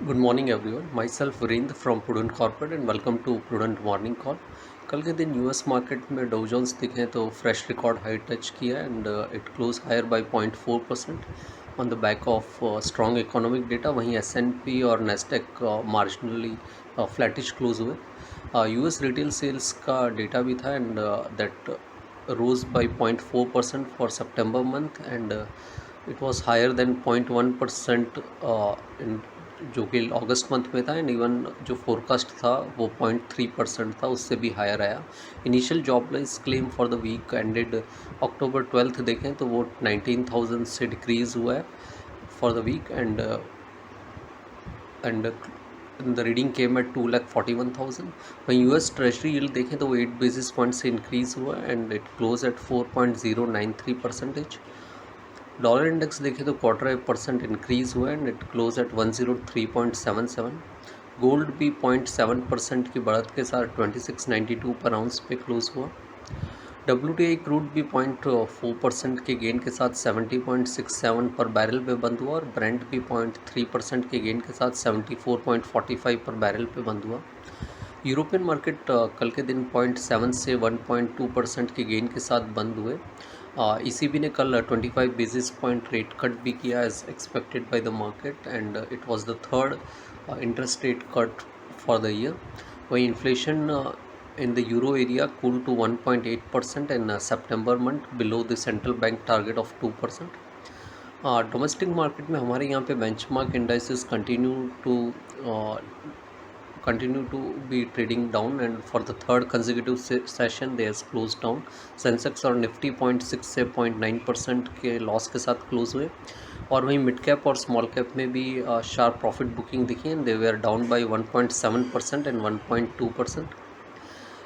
Good morning everyone, myself Virendra from Prudent Corporate and welcome to Prudent morning call. कल के दिन US market में डाउ Jones दिखे तो फ्रेश रिकॉर्ड हाई टच किया and it close higher by 0.4% on the back of strong economic data. वहीं S&P और नेस्डेक मार्जिनली फ्लैटिश क्लोज हुए। यूएस रिटेल सेल्स का डेटा भी था and that rose by 0.4% for September month and it was higher than 0.1% in जो कि अगस्त month में था एंड इवन जो फोरकास्ट था वो 0.3% था, उससे भी हायर आया। Initial jobless claim for the week ended October 12 देखें तो वो 19,000 से डिक्रीज़ हुआ है for the week end the reading came at 2,41,000। वहीं यूएस ट्रेजरी यील्ड देखें तो वो 8 बेसिस पॉइंट से इंक्रीज़ हुआ and it close at 4.093%। Dollar index देखें तो 0.25% इंक्रीज़ हुआ and it close at 103.77। Gold भी 0.7% की बढ़त के साथ 2692 पर आउंस पे क्लोज हुआ। WTI क्रूड भी 0.4% के गेन के साथ 70.67 पर बैरल पे बंद हुआ और ब्रेंट भी 0.3% के गेन के साथ 74.45 पर बैरल पे बंद हुआ। यूरोपियन मार्केट कल के दिन 0.7 से 1.2% के गेन के साथ बंद हुए। ECB ने कल 25 बेसिस पॉइंट रेट कट भी किया as expected by the market and it was the third interest rate cut for the year. वहीं inflation in the euro area cooled to 1.8% in September month, below the central bank target of 2%. Domestic market में हमारे यहाँ पे benchmark indices continue to be trading down and for the third consecutive session they has closed down. Sensex और Nifty 0.6 से 0.9% के loss के साथ close हुए और वहीं मिड कैप और स्मॉल कैप में भी शार्प प्रॉफिट बुकिंग दिखी and they were down by 1.7% and 1.2%।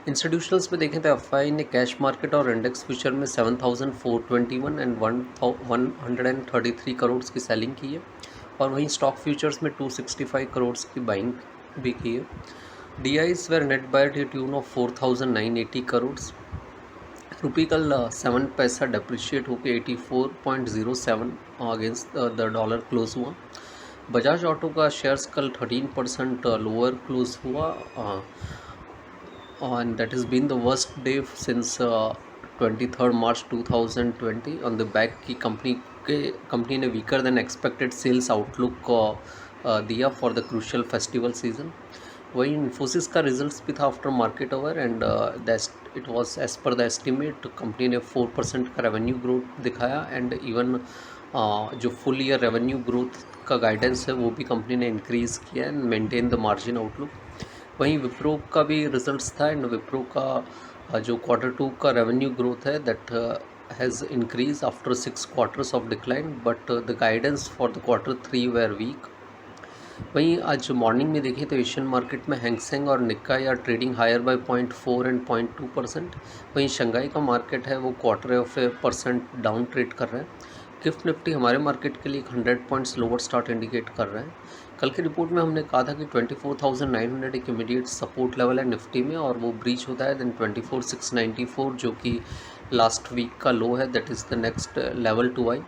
Institutionals में देखें तो एफआई ने कैश मार्केट और इंडेक्स फ्यूचर में 7,421 एंड 133 करोड़ की सेलिंग की है और वहीं स्टॉक फ्यूचर्स में 265 करोड़ की बाइंग भी की है। DIIs were net buy to tune of 4,980 crore. Rupee कल 7 पैसा डेप्रिशिएट होकर 84.07 अगेंस्ट द डॉलर क्लोज हुआ। बजाज ऑटो का शेयर्स कल 13% लोअर क्लोज हुआ and that has been the worst day since 23rd March 2020 on the back की कंपनी ने weaker than expected sales outlook दिया for the crucial festival season. वही इन्फोसिस का results भी था after market over and it was as per the estimate. Company ने 4% का revenue growth दिखाया एंड इवन जो फुल ईयर रेवेन्यू ग्रोथ का गाइडेंस है वो भी कंपनी ने इंक्रीज़ किया and maintain the margin outlook. वहीं विप्रो का भी रिजल्ट्स था एंड विप्रो का जो Q2 का रेवेन्यू ग्रोथ है that has increase after 6 quarters of decline but the guidance for the Q3 were weak. वहीं आज मॉर्निंग में देखें तो एशियन मार्केट में हैंगसेंग और Nikkei are trading higher by 0.4 and 0.2%। वहीं शंघाई का मार्केट है वो 0.25% डाउन ट्रेड कर रहे हैं। गिफ्ट निफ्टी हमारे मार्केट के लिए 100 पॉइंट्स लोअर स्टार्ट इंडिकेट कर रहे हैं। कल की रिपोर्ट में हमने कहा था कि 24,900 एक इमीडिएट सपोर्ट लेवल है निफ्टी में और वो ब्रीच होता है देन 24,694 जो कि लास्ट वीक का लो है that is the next level to eye.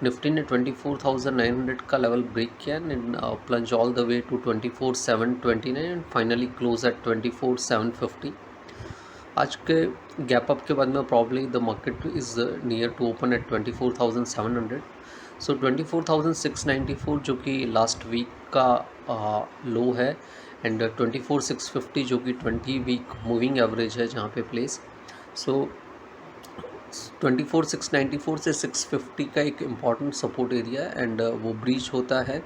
Nifty ने 24,900 का लेवल ब्रेक किया and plunge all the way to 24,729 and finally close at 24,750। आज के गैप अप के बाद में probably the market is near to open at 24,700। So 24,694 जो कि लास्ट वीक का लो है एंड 24,650 जो कि 20 वीक मूविंग एवरेज है जहाँ पे प्लेस। सो 24,694 से 650 का एक इम्पॉर्टेंट सपोर्ट एरिया है एंड वो ब्रीच होता है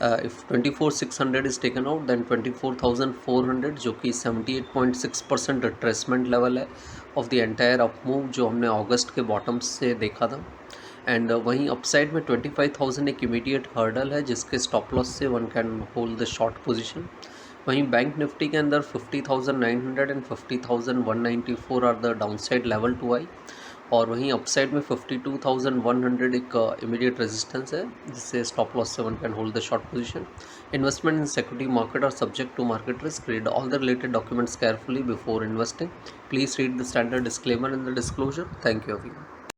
if 24,600 is taken out then 24,400 जो कि 78.6% रिट्रेसमेंट लेवल है of the entire up move जो हमने अगस्त के बॉटम्स से देखा था। एंड वहीं अपसाइड में 25,000 एक इमीडिएट हर्डल है जिसके स्टॉप लॉस से one can hold the short position. वहीं बैंक निफ्टी के अंदर 50,900 and 50,194 are the downside level to eye और वहीं अपसाइड में 52,100 एक इमीडिएट रेजिस्टेंस है जिससे स्टॉप लॉस से one can hold the short position. Investment in security market are subject to market risk. Read all the related documents carefully before investing. Please read the standard disclaimer in the disclosure. Thank you everyone.